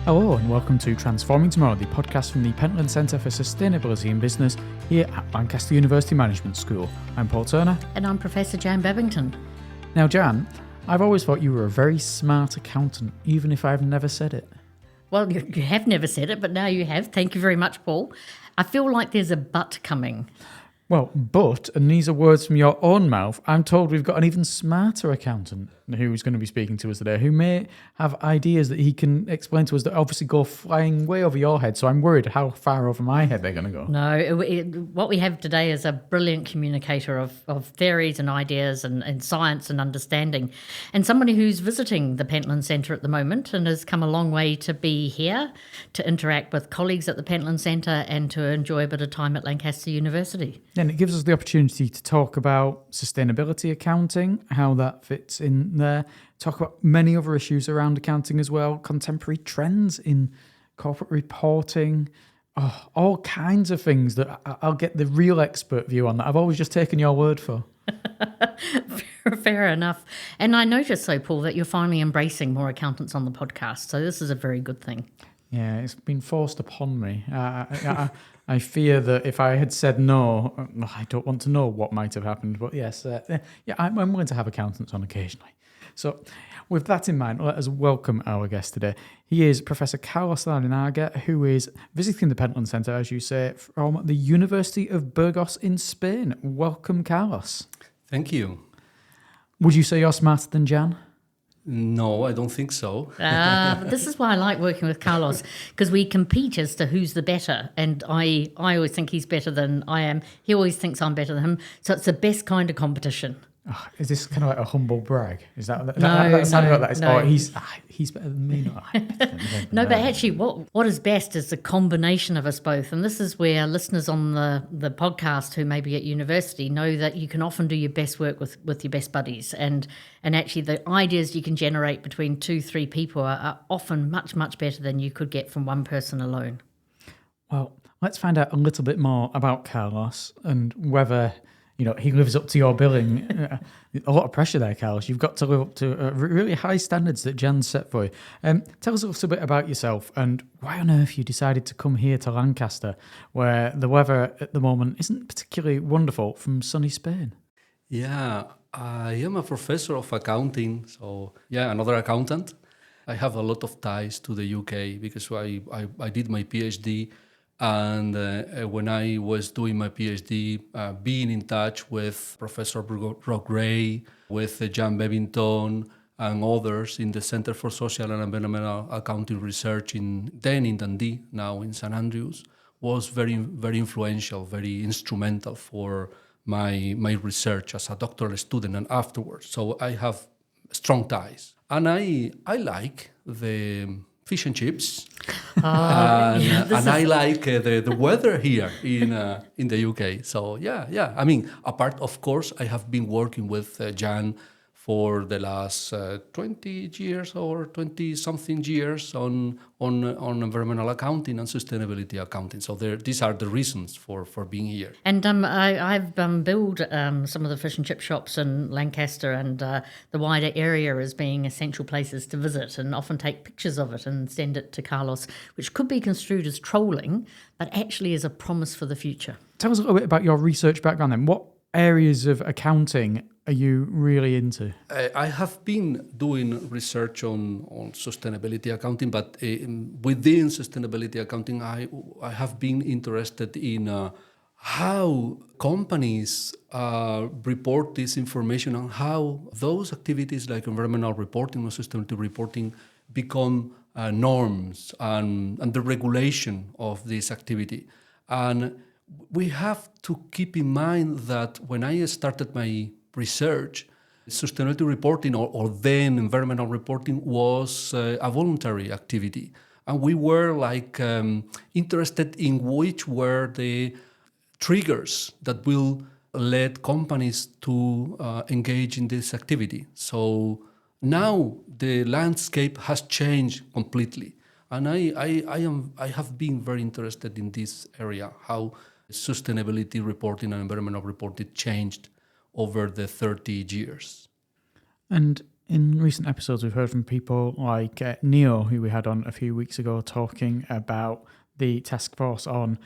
Hello and welcome to Transforming Tomorrow, the podcast from the Pentland Centre for Sustainability in Business here at Lancaster University Management School. I'm Paul Turner. And I'm Professor Jan Babington. Now, Jan, I've always thought you were a very smart accountant, even if I've never said it. Well, you have never said it, but now you have. Thank you very much, Paul. I feel like there's a but coming. Well, but, and these are words from your own mouth, I'm told we've got an even smarter accountant who's going to be speaking to us today, who may have ideas that he can explain to us that obviously go flying way over your head. So I'm worried how far over my head they're going to go. No, what we have today is a brilliant communicator of theories and ideas and science and understanding, and somebody who's visiting the Pentland Centre at the moment and has come a long way to be here, to interact with colleagues at the Pentland Centre and to enjoy a bit of time at Lancaster University. And it gives us the opportunity to talk about sustainability accounting, how that fits in there, talk about many other issues around accounting as well, contemporary trends in corporate reporting, all kinds of things that I'll get the real expert view on that I've always just taken your word for. Fair enough. And I noticed, though, Paul, that you're finally embracing more accountants on the podcast. So this is a very good thing. Yeah, it's been forced upon me. I fear that if I had said no, I don't want to know what might have happened. But yes, I'm willing to have accountants on occasionally. So with that in mind, let us welcome our guest today. He is Professor Carlos Larrinaga, who is visiting the Pentland Centre, as you say, from the University of Burgos in Spain. Welcome, Carlos. Thank you. Would you say you're smarter than Jan? No, I don't think so. This is why I like working with Carlos, because we compete as to who's the better. And I always think he's better than I am. He always thinks I'm better than him. So it's the best kind of competition. Oh, is this kind of like a humble brag? Is that No, that sounded like that? It's, no. He's better than me. No, but actually what is best is the combination of us both. And this is where listeners on the podcast who may be at university know that you can often do your best work with your best buddies. And actually the ideas you can generate between 2-3 people are often much, much better than you could get from one person alone. Well, let's find out a little bit more about Carlos and whether he lives up to your billing. A lot of pressure there, Carlos. You've got to live up to really high standards that Jan set for you. Tell us a little bit about yourself and why on earth you decided to come here to Lancaster, where the weather at the moment isn't particularly wonderful, from sunny Spain. Yeah, I am a professor of accounting, so another accountant. I have a lot of ties to the UK because I did my PhD. And when I was doing my PhD, being in touch with Professor Rob Gray, with Jan Babington, and others in the Centre for Social and Environmental Accounting Research in Dundee, now in St Andrews, was very, very influential, very instrumental for my research as a doctoral student and afterwards. So I have strong ties. And I like the fish and chips, and I like the weather here in the UK. So I mean, apart, of course, I have been working with Jan for the last 20 years or 20-something years on environmental accounting and sustainability accounting. So these are the reasons for being here. And I've billed some of the fish and chip shops in Lancaster and the wider area as being essential places to visit, and often take pictures of it and send it to Carlos, which could be construed as trolling, but actually is a promise for the future. Tell us a little bit about your research background then. What areas of accounting are you really into? I have been doing research on sustainability accounting, but within sustainability accounting, I have been interested in how companies report this information and how those activities like environmental reporting or sustainability reporting become norms and the regulation of this activity. And we have to keep in mind that when I started my research, sustainability reporting or then environmental reporting was a voluntary activity. And we were interested in which were the triggers that will lead companies to engage in this activity. So now the landscape has changed completely. And I have been very interested in this area, how sustainability reporting and environmental reporting changed over the 30 years. And In recent episodes, we've heard from people like Neo, who we had on a few weeks ago, talking about the task force on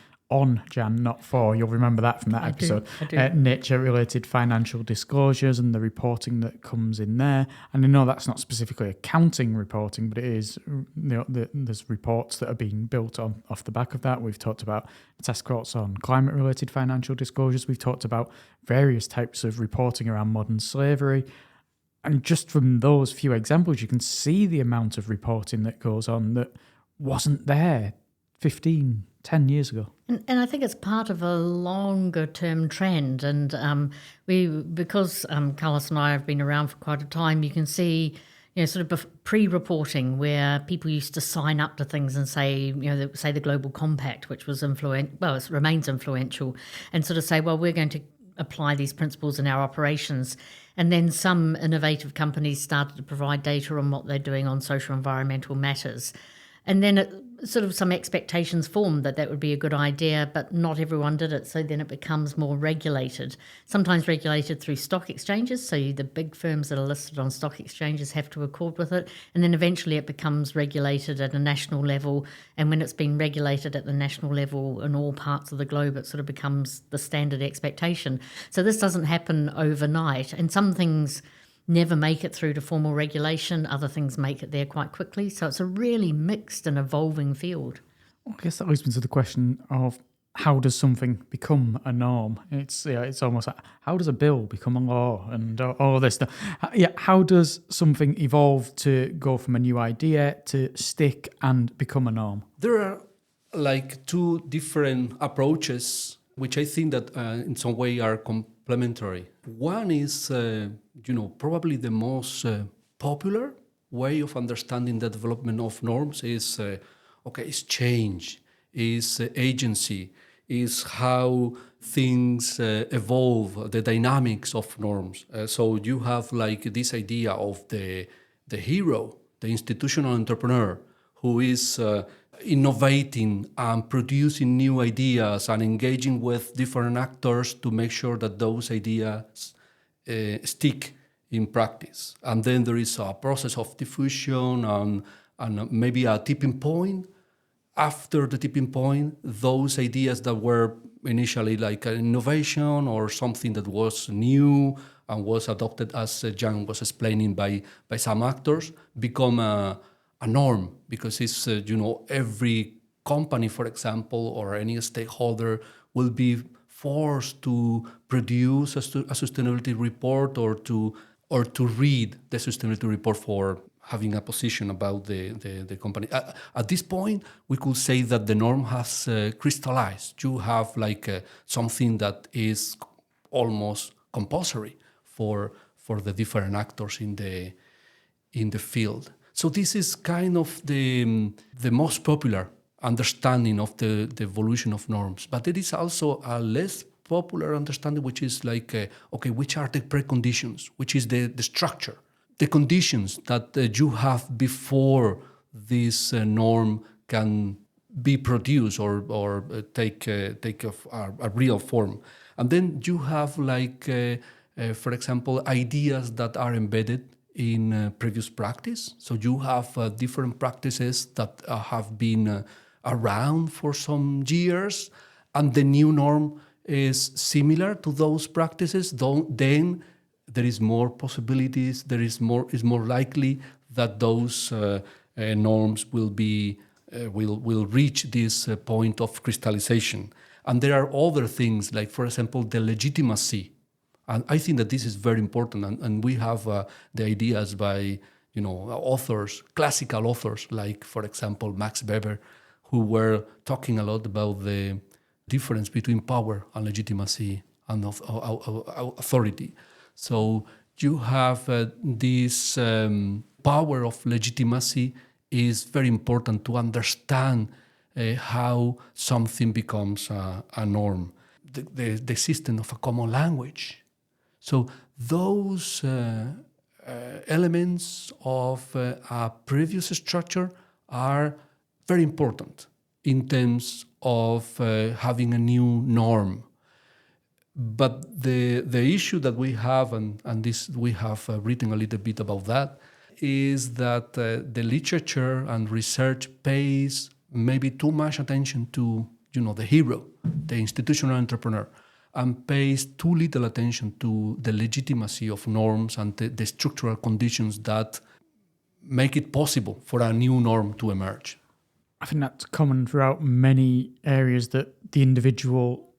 Jan, not for. You'll remember that from that episode. I do. Nature-related financial disclosures and the reporting that comes in there. And I know that's not specifically accounting reporting, but it is. There's reports that are being built on off the back of that. We've talked about task force on climate-related financial disclosures. We've talked about various types of reporting around modern slavery. And just from those few examples, you can see the amount of reporting that goes on that wasn't there 10 years ago. And I think it's part of a longer term trend. And because Carlos and I have been around for quite a time, you can see, sort of pre-reporting where people used to sign up to things and say, say the Global Compact, which was it remains influential, and sort of say, well, we're going to apply these principles in our operations. And then some innovative companies started to provide data on what they're doing on social environmental matters. And then sort of some expectations formed that would be a good idea, but not everyone did it. So then it becomes more regulated, sometimes regulated through stock exchanges. So the big firms that are listed on stock exchanges have to accord with it. And then eventually it becomes regulated at a national level. And when it's been regulated at the national level in all parts of the globe, it sort of becomes the standard expectation. So this doesn't happen overnight. And some things never make it through to formal regulation. Other things make it there quite quickly. So it's a really mixed and evolving field. I guess that leads me to the question of how does something become a norm? It's almost like, how does a bill become a law and all of this stuff? How does something evolve to go from a new idea to stick and become a norm? There are like two different approaches, which I think that in some way are complementary. One is, probably the most popular way of understanding the development of norms is, it's change, is agency, is how things evolve, the dynamics of norms. So you have like this idea of the hero, the institutional entrepreneur, who is innovating and producing new ideas and engaging with different actors to make sure that those ideas stick in practice. And then there is a process of diffusion and maybe a tipping point. After the tipping point, those ideas that were initially like an innovation or something that was new and was adopted, as Jan was explaining, by some actors, become a norm, because it's, every company, for example, or any stakeholder will be forced to produce a sustainability report or to read the sustainability report for having a position about the company. At this point, we could say that the norm has crystallized. You have like something that is almost compulsory for the different actors in the field. So this is kind of the most popular understanding of the evolution of norms. But there is also a less popular understanding, which is like, which are the preconditions, which is the structure, the conditions that you have before this norm can be produced or take a real form. And then you have like, for example, ideas that are embedded in previous practice. So you have different practices that have been around for some years, and the new norm is similar to those practices. Then there is more possibilities. Is more likely that those norms will reach this point of crystallization. And there are other things, like, for example, the legitimacy. And I think that this is very important. And we have the ideas by, authors, classical authors, like, for example, Max Weber, who were talking a lot about the difference between power and legitimacy and authority. So you have this power of legitimacy is very important to understand how something becomes a norm. The existence of a common language. So those elements of a previous structure are very important in terms of having a new norm. But the issue that we have, and this we have written a little bit about that, is that the literature and research pays maybe too much attention to the hero, the institutional entrepreneur, and pays too little attention to the legitimacy of norms and the structural conditions that make it possible for a new norm to emerge. I think that's common throughout many areas, that the individual,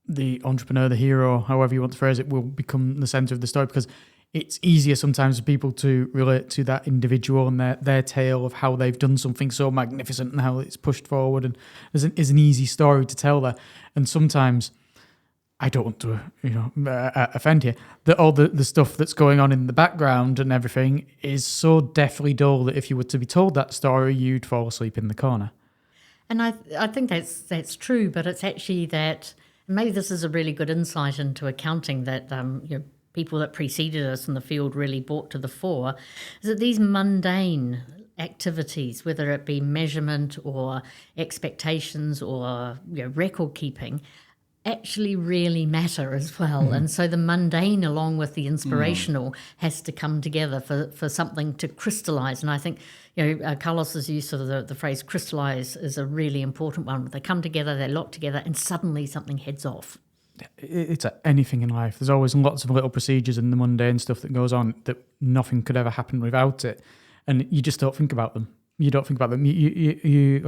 the entrepreneur, the hero, however you want to phrase it, will become the centre of the story, because it's easier sometimes for people to relate to that individual and their tale of how they've done something so magnificent and how it's pushed forward, and is an easy story to tell there. And sometimes, I don't want to offend here, that all the stuff that's going on in the background and everything is so deathly dull that if you were to be told that story, you'd fall asleep in the corner. And I think that's true, but it's actually that, maybe this is a really good insight into accounting that people that preceded us in the field really brought to the fore, is that these mundane activities, whether it be measurement or expectations or record keeping, actually really matter as well. And so the mundane along with the inspirational has to come together for something to crystallize. And I think Carlos's use of the phrase crystallize is a really important one. They come together, they lock together, and suddenly something heads off. It's anything in life. There's always lots of little procedures and the mundane stuff that goes on that nothing could ever happen without it, and you just don't think about them. You don't think about them. You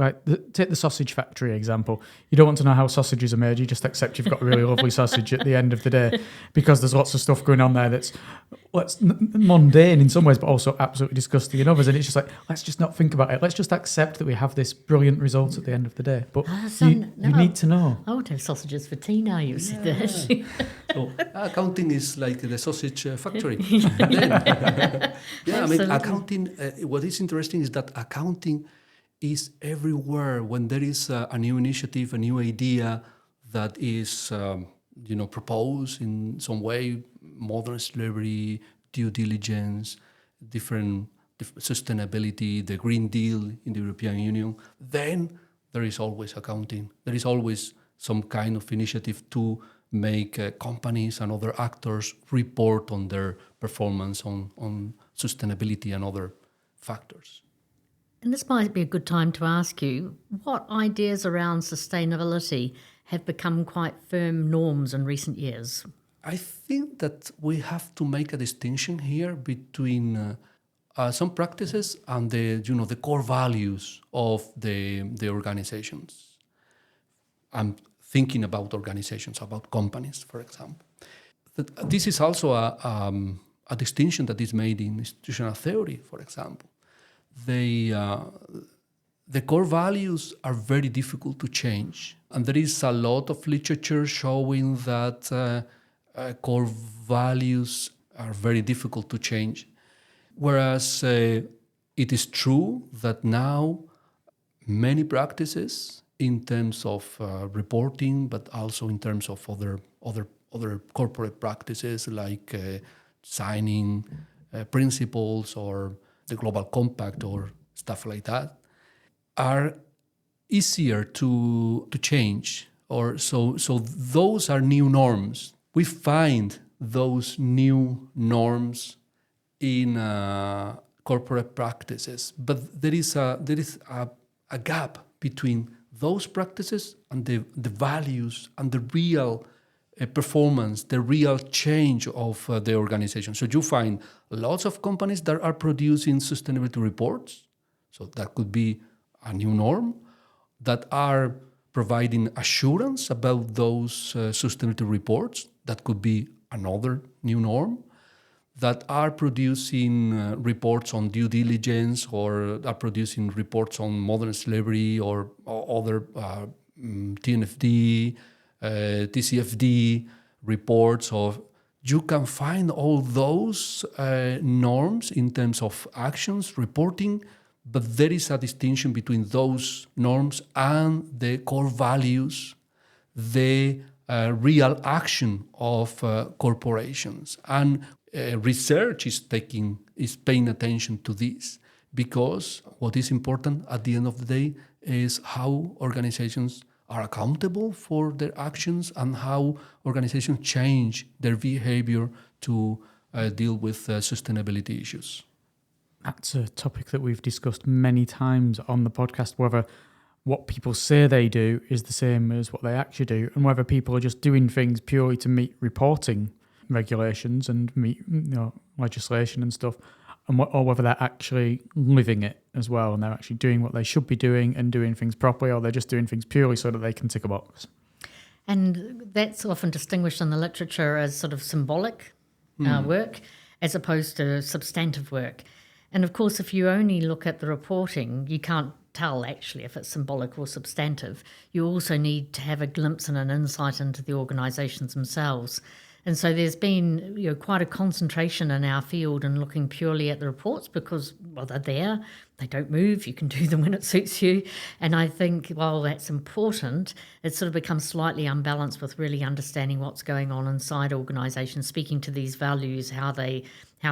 take the sausage factory example. You don't want to know how sausages are made. You just accept you've got a really lovely sausage at the end of the day, because there's lots of stuff going on there that's mundane in some ways, but also absolutely disgusting in others. And it's just like, let's just not think about it. Let's just accept that we have this brilliant result at the end of the day. But you need to know. I want to have sausages for tea now you've said that. So accounting is like the sausage factory. I mean, accounting, what is interesting is that accounting is everywhere. When there is a new initiative, a new idea that is proposed in some way, modern slavery, due diligence, different sustainability, the Green Deal in the European Union, then there is always accounting. There is always some kind of initiative to make companies and other actors report on their performance on sustainability and other factors. And this might be a good time to ask you, what ideas around sustainability have become quite firm norms in recent years? I think that we have to make a distinction here between some practices and the core values of the organizations. I'm thinking about organizations, about companies, for example. This is also a distinction that is made in institutional theory, for example. The core values are very difficult to change. And there is a lot of literature showing that core values are very difficult to change. Whereas it is true that now many practices in terms of reporting, but also in terms of other corporate practices like signing principles or the Global Compact or stuff like that, are easier to change. Or so those are new norms. We find those new norms in corporate practices, but there is a gap between those practices and the values and the real performance, the real change of the organization. So you find lots of companies that are producing sustainability reports, so that could be a new norm, that are providing assurance about those sustainability reports, that could be another new norm, that are producing reports on due diligence or are producing reports on modern slavery or other TNFD, TCFD reports. Of you can find all those norms in terms of actions, reporting, but there is a distinction between those norms and the core values, the real action of corporations. And research is paying attention to this, because what is important at the end of the day is how organizations are accountable for their actions and how organizations change their behavior to deal with sustainability issues. That's a topic that we've discussed many times on the podcast, whether what people say they do is the same as what they actually do, and whether people are just doing things purely to meet reporting regulations and meet legislation and stuff, or whether they're actually living it as well, and they're actually doing what they should be doing and doing things properly, or they're just doing things purely so that they can tick a box. And that's often distinguished in the literature as sort of symbolic work as opposed to substantive work. And of course, if you only look at the reporting, you can't tell actually if it's symbolic or substantive. You also need to have a glimpse and an insight into the organisations themselves. And so there's been quite a concentration in our field in looking purely at the reports because, well, they're there, they don't move, you can do them when it suits you. And I think while that's important, it sort of becomes slightly unbalanced with really understanding what's going on inside organisations, speaking to these values, how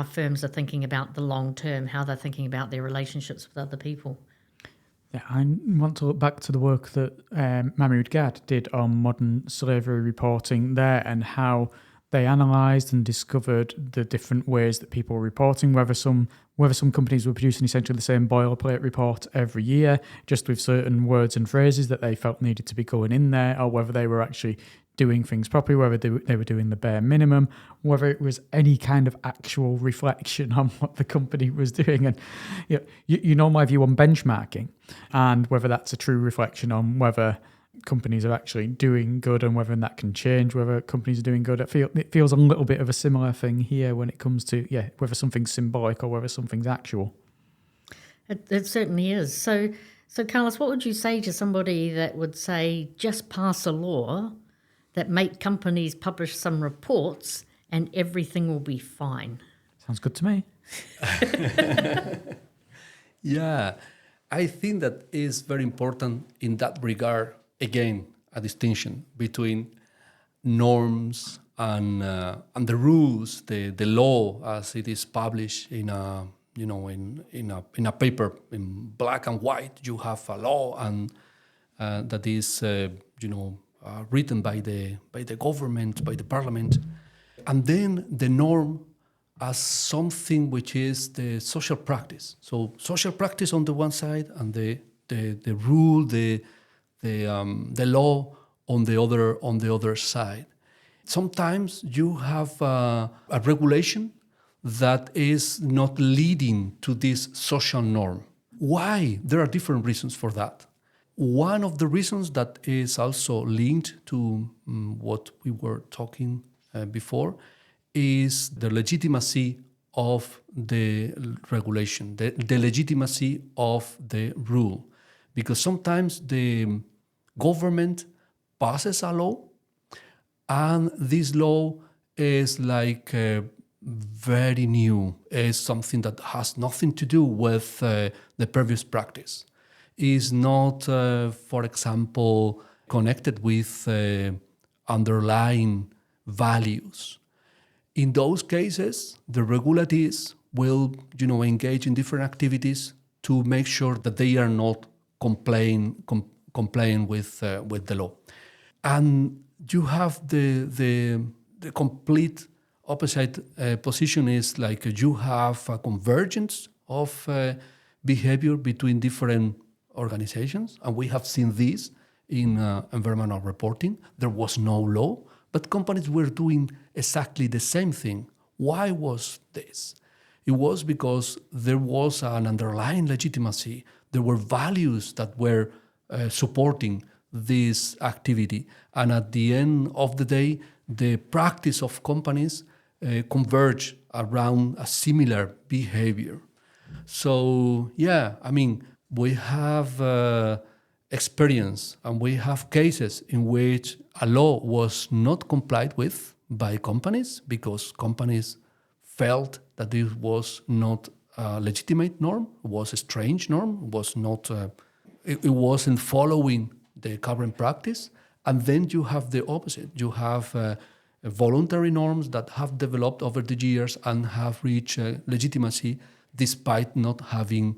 firms are thinking about the long term, how they're thinking about their relationships with other people. Yeah, I want to look back to the work that Mahmoud Gad did on modern slavery reporting there and how they analysed and discovered the different ways that people were reporting, whether some companies were producing essentially the same boilerplate report every year, just with certain words and phrases that they felt needed to be going in there, or whether they were actually doing things properly, whether they were doing the bare minimum, whether it was any kind of actual reflection on what the company was doing. And you know my view on benchmarking and whether that's a true reflection on whether companies are actually doing good and whether that can change, whether companies are doing good. It feels a little bit of a similar thing here when it comes to, whether something's symbolic or whether something's actual. It certainly is. So Carlos, what would you say to somebody that would say, just pass a law that make companies publish some reports and everything will be fine? Sounds good to me. Yeah, I think that is very important in that regard. Again, a distinction between norms and the rules, the law as it is published in a in a paper in black and white. You have a law and that is written by the government, by the parliament, and then the norm as something which is the social practice. So social practice on the one side and the rule, the law on the other side. Sometimes you have a regulation that is not leading to this social norm. Why? There are different reasons for that. One of the reasons that is also linked to what we were talking before is the legitimacy of the regulation, the legitimacy of the rule. Because sometimes the government passes a law and this law is like very new, is something that has nothing to do with the previous practice. Is not, for example, connected with underlying values. In those cases, the regulators will, engage in different activities to make sure that they are not complying with the law. And you have the complete opposite position is like you have a convergence of behavior between different organizations, and we have seen this in environmental reporting. There was no law, but companies were doing exactly the same thing. Why was this? It was because there was an underlying legitimacy. There were values that were supporting this activity. And at the end of the day, the practice of companies converge around a similar behavior. So, we have experience and we have cases in which a law was not complied with by companies because companies felt that this was not a legitimate norm, was a strange norm, was not, it wasn't following the current practice. And then you have the opposite. You have voluntary norms that have developed over the years and have reached legitimacy despite not having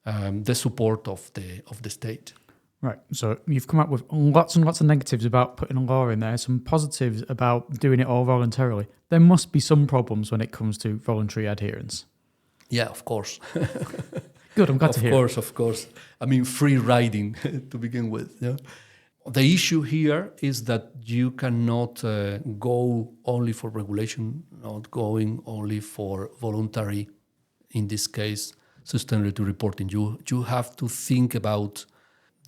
the support of the state. Right. So you've come up with lots and lots of negatives about putting a law in there, some positives about doing it all voluntarily. There must be some problems when it comes to voluntary adherence. Yeah, of course. Good, I'm glad to hear. Of course. I mean, free riding to begin with. Yeah. The issue here is that you cannot go only for regulation, not going only for voluntary, in this case, sustainability reporting. You have to think about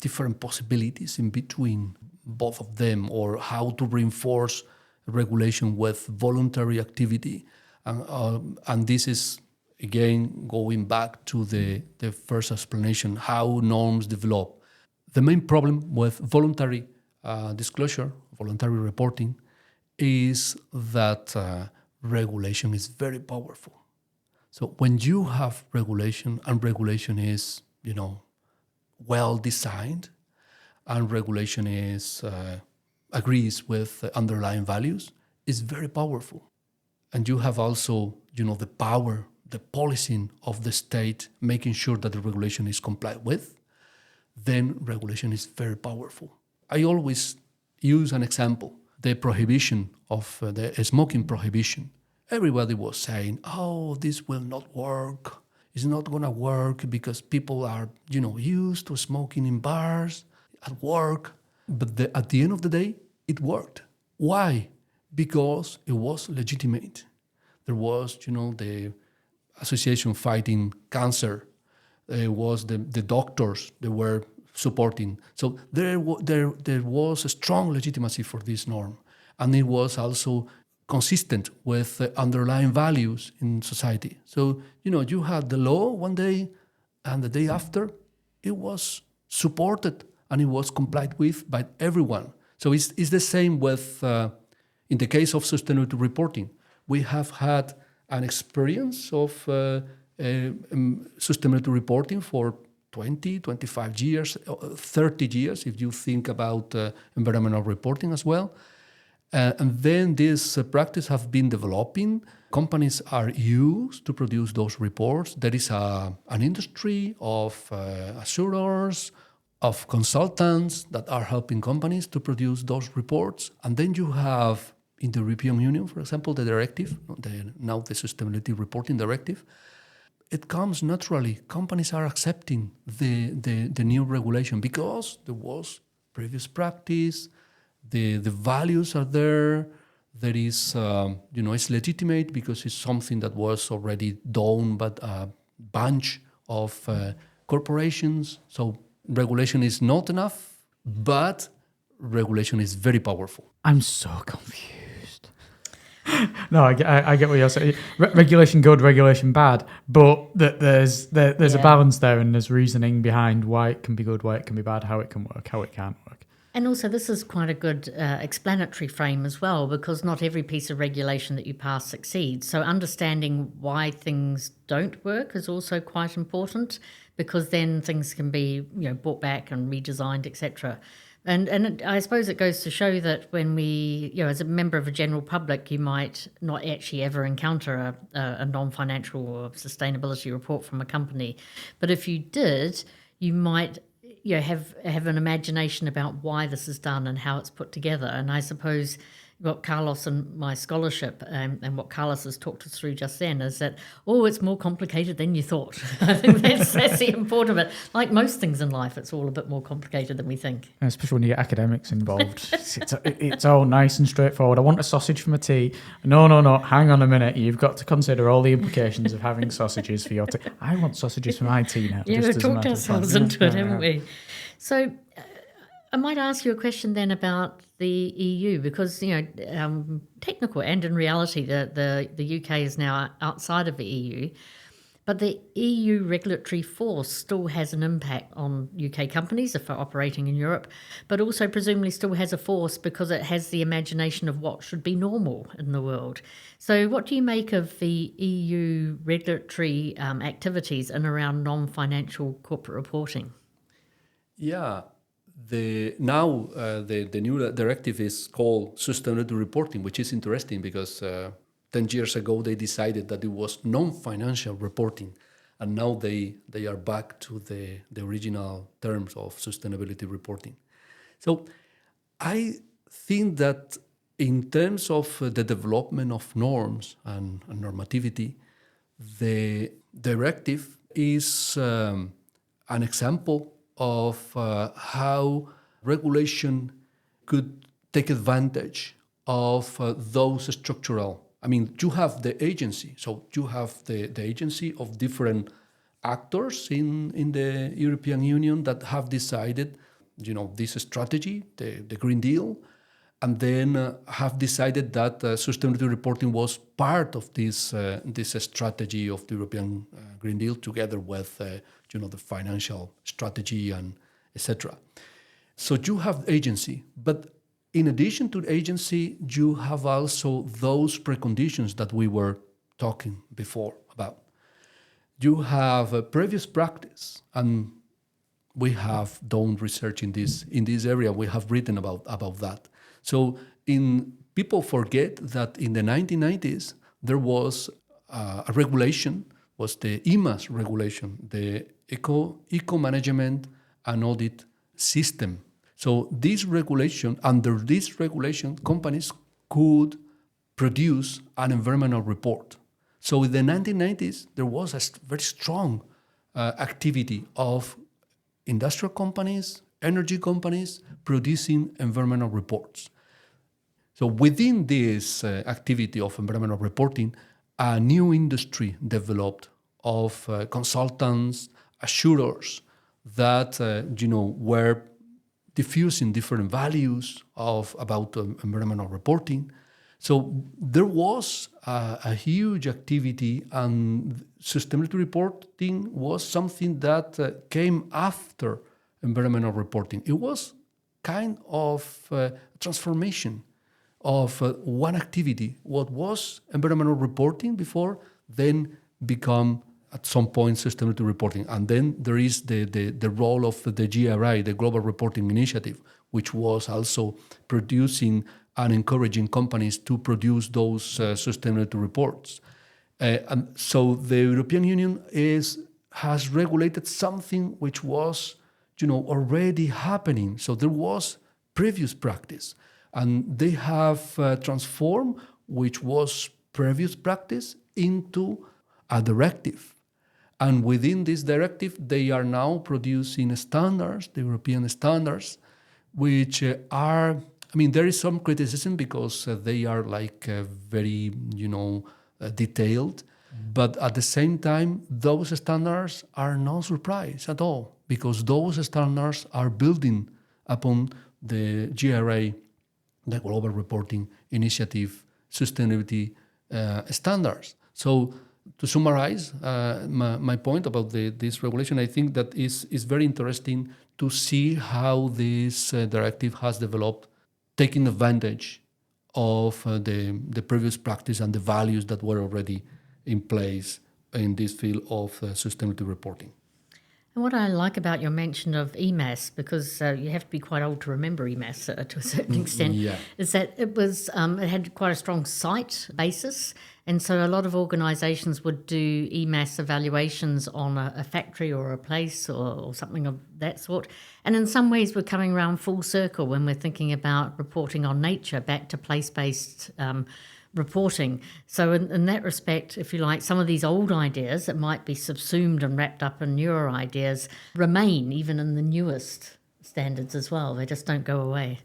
different possibilities in between both of them, or how to reinforce regulation with voluntary activity. And this is, again, going back to the first explanation, how norms develop. The main problem with voluntary disclosure, voluntary reporting, is that regulation is very powerful. So when you have regulation, and regulation is, well designed, and regulation agrees with the underlying values, is very powerful. And you have also, the power, the policing of the state, making sure that the regulation is complied with, then regulation is very powerful. I always use an example, the prohibition of the smoking prohibition. Everybody was saying, this will not work. It's not going to work because people are, used to smoking in bars, at work. But at the end of the day, it worked. Why? Because it was legitimate. There was, the association fighting cancer. There was the doctors that were supporting. So there was a strong legitimacy for this norm. And it was also consistent with the underlying values in society. So, you had the law one day, and the day after, it was supported and it was complied with by everyone. So it's the same with, in the case of sustainability reporting. We have had an experience of sustainability reporting for 20, 25 years, 30 years, if you think about environmental reporting as well. And then this practice have been developing. Companies are used to produce those reports. There is an industry of assurers, of consultants that are helping companies to produce those reports. And then you have, in the European Union, for example, the directive, now the Sustainability Reporting Directive. It comes naturally. Companies are accepting the new regulation because there was previous practice. The values are there. There is, it's legitimate because it's something that was already done by a bunch of corporations. So regulation is not enough, but regulation is very powerful. I'm so confused. No, I get what you're saying. Regulation good, regulation bad, but there's a balance there, and there's reasoning behind why it can be good, why it can be bad, how it can work, how it can't work. And also, this is quite a good explanatory frame as well, because not every piece of regulation that you pass succeeds. So understanding why things don't work is also quite important, because then things can be, brought back and redesigned, etc. And I suppose it goes to show that when we, as a member of a general public, you might not actually ever encounter a non-financial or sustainability report from a company. But if you did, you might have an imagination about why this is done and how it's put together. And I suppose what Carlos and my scholarship and what Carlos has talked us through just then is that, it's more complicated than you thought. I think that's the important bit. Like most things in life, it's all a bit more complicated than we think. Especially when you get academics involved. It's all nice and straightforward. I want a sausage for my tea. No, hang on a minute. You've got to consider all the implications of having sausages for your tea. I want sausages for my tea now. Yeah, we've talked ourselves into it, haven't we? So I might ask you a question then about the EU, because, technical and in reality, the UK is now outside of the EU, but the EU regulatory force still has an impact on UK companies if they're operating in Europe, but also presumably still has a force because it has the imagination of what should be normal in the world. So what do you make of the EU regulatory activities in around non-financial corporate reporting? Yeah. The new directive is called Sustainability Reporting, which is interesting because 10 years ago they decided that it was non-financial reporting. And now they are back to the original terms of sustainability reporting. So I think that in terms of the development of norms and normativity, the directive is an example of how regulation could take advantage of those structural. I mean, you have the agency, so you have the agency of different actors in the European Union that have decided, this strategy, the Green Deal, and then have decided that sustainability reporting was part of this strategy of the European Green Deal, together with the financial strategy and etc. So you have agency, but in addition to the agency, you have also those preconditions that we were talking before about. You have a previous practice, and we have done research in this area. We have written about that. So people forget that in the 1990s there was a regulation, was the EMAS regulation, the Eco Management and Audit System. So under this regulation, companies could produce an environmental report. So in the 1990s, there was a very strong activity of industrial companies, energy companies producing environmental reports. So within this activity of environmental reporting, a new industry developed of consultants, assurers that were diffusing different values about environmental reporting. So there was a huge activity, and sustainability reporting was something that came after environmental reporting. It was kind of a transformation of one activity. What was environmental reporting before then become at some point sustainability reporting. And then there is the role of the GRI, the Global Reporting Initiative, which was also producing and encouraging companies to produce those sustainability reports. And so the European Union has regulated something which was already happening. So there was previous practice, and they have transformed which was previous practice into a directive. And within this directive, they are now producing standards, the European standards, which are, there is some criticism because they are very, detailed. But at the same time, those standards are no surprise at all, because those standards are building upon the GRI, the Global Reporting Initiative, sustainability standards. So to summarize my point about this regulation, I think that is very interesting to see how this directive has developed, taking advantage of the previous practice and the values that were already in place in this field of sustainability reporting. And what I like about your mention of EMAS, because you have to be quite old to remember EMAS to a certain extent, is that it had quite a strong site basis. And so a lot of organisations would do EMAS evaluations on a factory or a place or something of that sort. And in some ways, we're coming around full circle when we're thinking about reporting on nature back to place-based reporting. So in that respect, if you like, some of these old ideas that might be subsumed and wrapped up in newer ideas remain even in the newest standards as well. They just don't go away.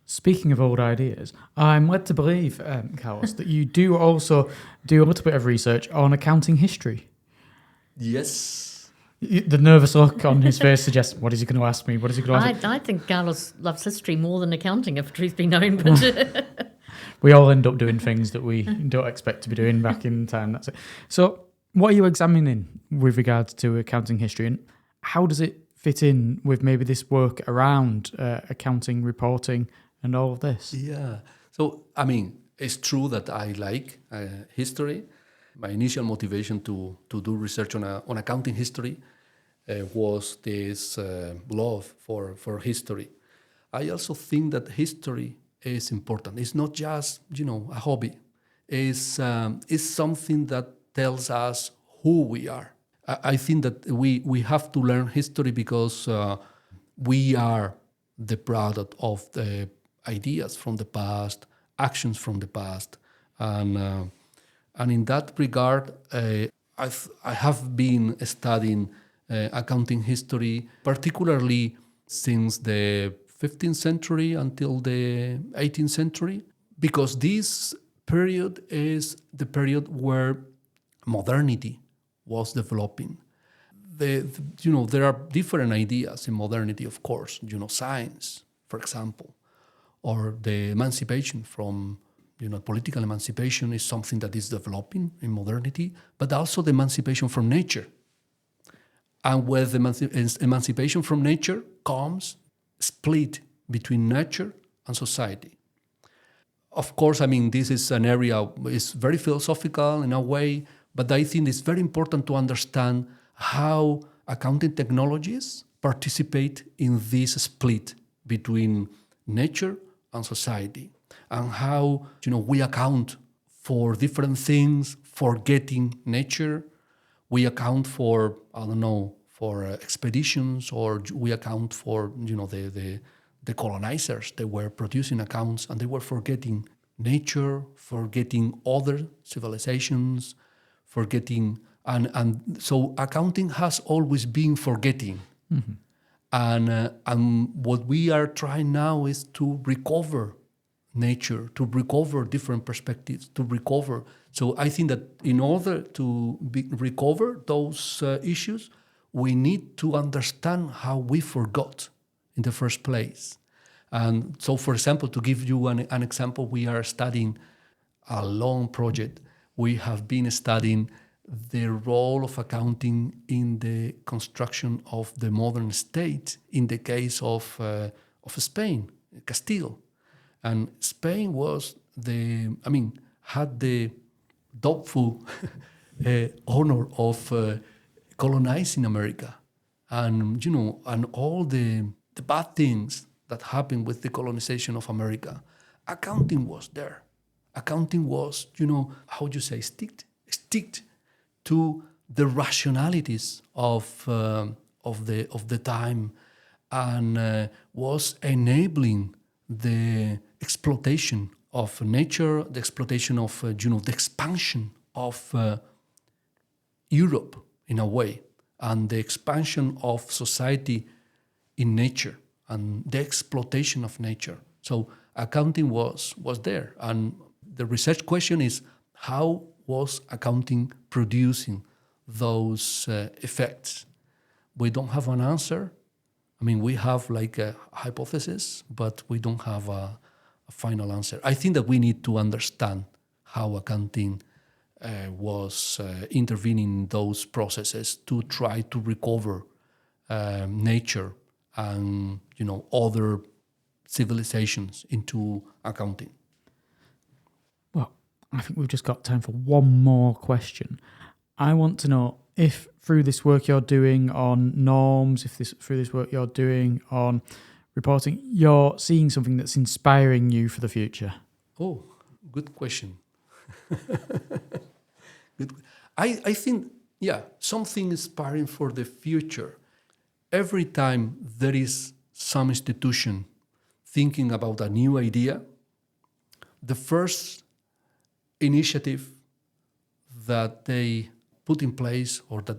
Speaking of old ideas, I'm led to believe, Carlos, that you do also do a little bit of research on accounting history. Yes. The nervous look on his face suggests, what is he going to ask me? What is he going to ask me? I think Carlos loves history more than accounting, if truth be known. But we all end up doing things that we don't expect to be doing back in time. That's it. So what are you examining with regards to accounting history, and how does it fit in with maybe this work around accounting, reporting, and all of this? Yeah. So, it's true that I like history. My initial motivation to do research on accounting history was this love for history. I also think that history is important. It's not just, a hobby. It's something that tells us who we are. I think that we have to learn history because we are the product of the ideas from the past, actions from the past, and in that regard, I have been studying accounting history, particularly since the 15th century until the 18th century, because this period is the period where modernity was developing. There are different ideas in modernity, of course. Science, for example, or the emancipation from, political emancipation is something that is developing in modernity, but also the emancipation from nature. And with emancipation from nature comes split between nature and society. Of course, this is an area, it's very philosophical in a way, but I think it's very important to understand how accounting technologies participate in this split between nature and society, and how we account for different things, forgetting nature. We account for, for expeditions, or we account for the colonizers. They were producing accounts and they were forgetting nature, forgetting other civilizations, forgetting, and so accounting has always been forgetting. Mm-hmm. And what we are trying now is to recover nature, to recover different perspectives, to recover. So I think that in order to recover those issues, we need to understand how we forgot in the first place. And so, for example, to give you an example, we are studying a long project. We have been studying the role of accounting in the construction of the modern state in the case of Spain, Castile. And Spain had the doubtful honor of colonizing America. And, and all the bad things that happened with the colonization of America, accounting was there. Accounting was, sticked to the rationalities of the time, and was enabling the exploitation of nature, the exploitation of the expansion of Europe in a way, and the expansion of society in nature and the exploitation of nature. So accounting was there, and the research question is, how was accounting producing those effects? We don't have an answer. We have like a hypothesis, but we don't have a final answer. I think that we need to understand how accounting was intervening in those processes to try to recover nature and other civilizations into accounting. Well, I think we've just got time for one more question. I want to know if through this work you're doing on norms, through this work you're doing on reporting, you're seeing something that's inspiring you for the future. Oh, good question. Good. I think, something inspiring for the future. Every time there is some institution thinking about a new idea, the first initiative that they put in place, or that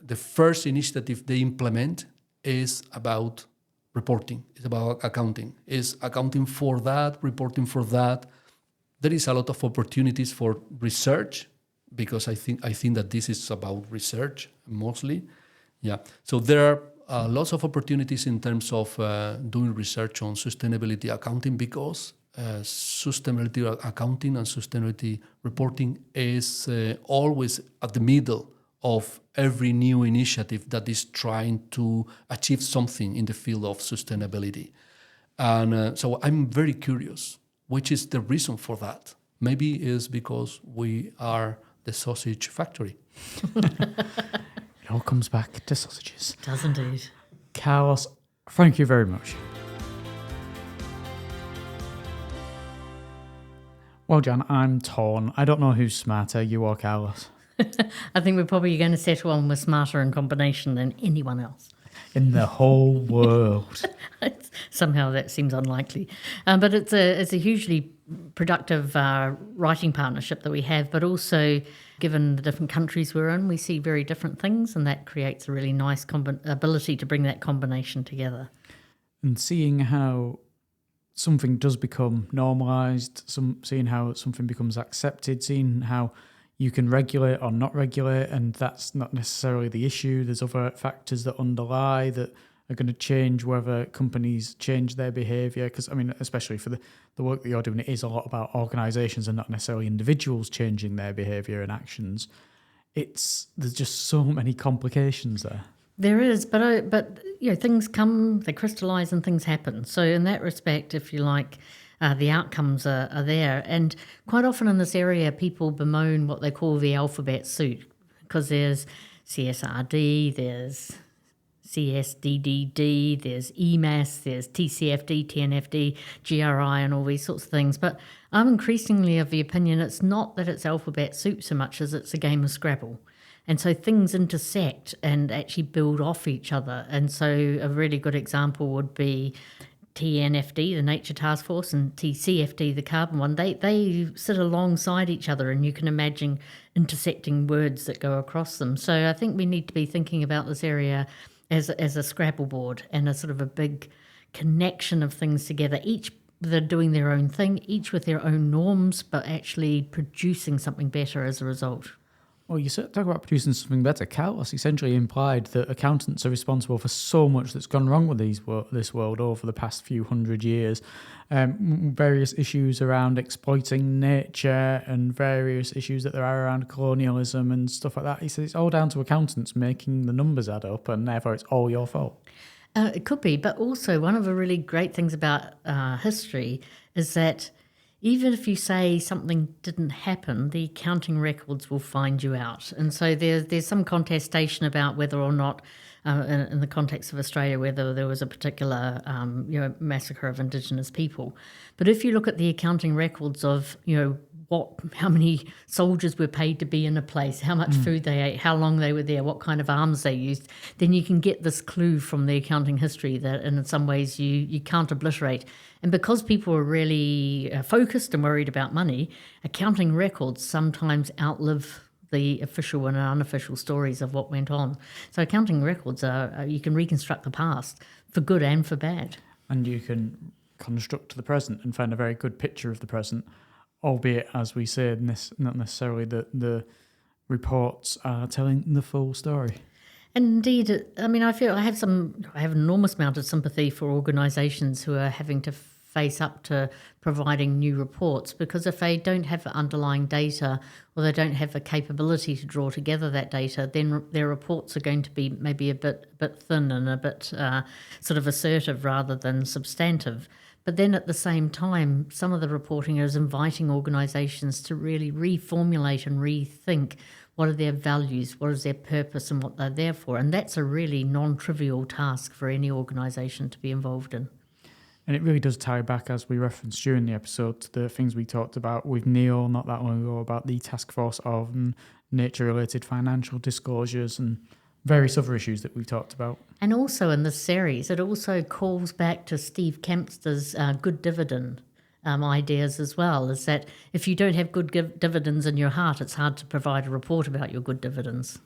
the first initiative they implement, is about reporting, it's about accounting, is accounting for that, reporting for that. There is a lot of opportunities for research, because I think that this is about research mostly. Yeah. So there are lots of opportunities in terms of doing research on sustainability accounting, because sustainability accounting and sustainability reporting is always at the middle of every new initiative that is trying to achieve something in the field of sustainability. And so I'm very curious, which is the reason for that? Maybe it's because we are the sausage factory. It all comes back to sausages. It does indeed. Carlos, thank you very much. Well, Jan, I'm torn. I don't know who's smarter, you or Carlos. I think we're probably going to settle on with smarter in combination than anyone else. In the whole world. Somehow that seems unlikely. But it's a hugely productive writing partnership that we have, but also given the different countries we're in, we see very different things, and that creates a really nice ability to bring that combination together. And seeing how something does become normalised, seeing how something becomes accepted, seeing how you can regulate or not regulate, and that's not necessarily the issue. There's other factors that underlie that are going to change whether companies change their behaviour. Because, I mean, especially for the work that you're doing, it is a lot about organisations and not necessarily individuals changing their behaviour and actions. There's just so many complications there. There is, but things come, they crystallise and things happen. So in that respect, if you like, the outcomes are there. And quite often in this area, people bemoan what they call the alphabet soup, because there's CSRD, there's CSDDD, there's EMAS, there's TCFD, TNFD, GRI, and all these sorts of things. But I'm increasingly of the opinion it's not that it's alphabet soup so much as it's a game of Scrabble. And so things intersect and actually build off each other. And so a really good example would be TNFD, the Nature Task Force, and TCFD, the carbon one. They sit alongside each other, and you can imagine intersecting words that go across them. So I think we need to be thinking about this area as a Scrabble board and a sort of a big connection of things together. Each they're doing their own thing, each with their own norms, but actually producing something better as a result. Well, you talk about producing something better. Carlos essentially implied that accountants are responsible for so much that's gone wrong with this world over the past few hundred years. Various issues around exploiting nature and various issues that there are around colonialism and stuff like that. He says it's all down to accountants making the numbers add up, and therefore it's all your fault. It could be, but also one of the really great things about history is that even if you say something didn't happen, the accounting records will find you out. And so there's some contestation about whether or not, in the context of Australia, whether there was a particular massacre of Indigenous people. But if you look at the accounting records of how many soldiers were paid to be in a place, how much food they ate, how long they were there, what kind of arms they used, then you can get this clue from the accounting history that in some ways you can't obliterate. And because people are really focused and worried about money, accounting records sometimes outlive the official and unofficial stories of what went on. So accounting records you can reconstruct the past for good and for bad. And you can construct the present and find a very good picture of the present, albeit, as we said, not necessarily that the reports are telling the full story. And indeed, I mean, I have an enormous amount of sympathy for organisations who are having to face up to providing new reports, because if they don't have the underlying data or they don't have the capability to draw together that data, then their reports are going to be maybe a bit thin and a bit sort of assertive rather than substantive. But then at the same time, some of the reporting is inviting organisations to really reformulate and rethink what are their values, what is their purpose and what they're there for. And that's a really non-trivial task for any organisation to be involved in. And it really does tie back, as we referenced during the episode, to the things we talked about with Neil not that long ago about the task force of nature-related financial disclosures and various other issues that we've talked about. And also in this series, it also calls back to Steve Kempster's good dividend ideas as well, is that if you don't have good dividends in your heart, it's hard to provide a report about your good dividends.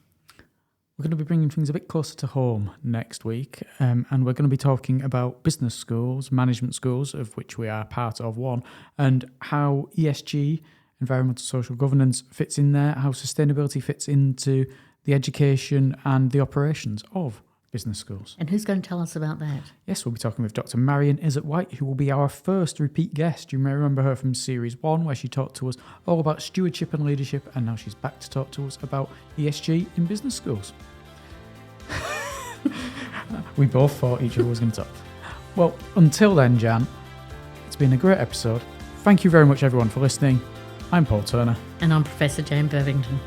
We're going to be bringing things a bit closer to home next week, and we're going to be talking about business schools, management schools, of which we are part of one, and how ESG, environmental social governance, fits in there, how sustainability fits into the education and the operations of business schools. And who's going to tell us about that? Yes, we'll be talking with Dr. Marion Izzett-White, who will be our first repeat guest. You may remember her from Series 1, where she talked to us all about stewardship and leadership, and now she's back to talk to us about ESG in business schools. We both thought each other was going to talk. Well, until then, Jan, it's been a great episode. Thank you very much, everyone, for listening. I'm Paul Turner. And I'm Professor Jane Burvington.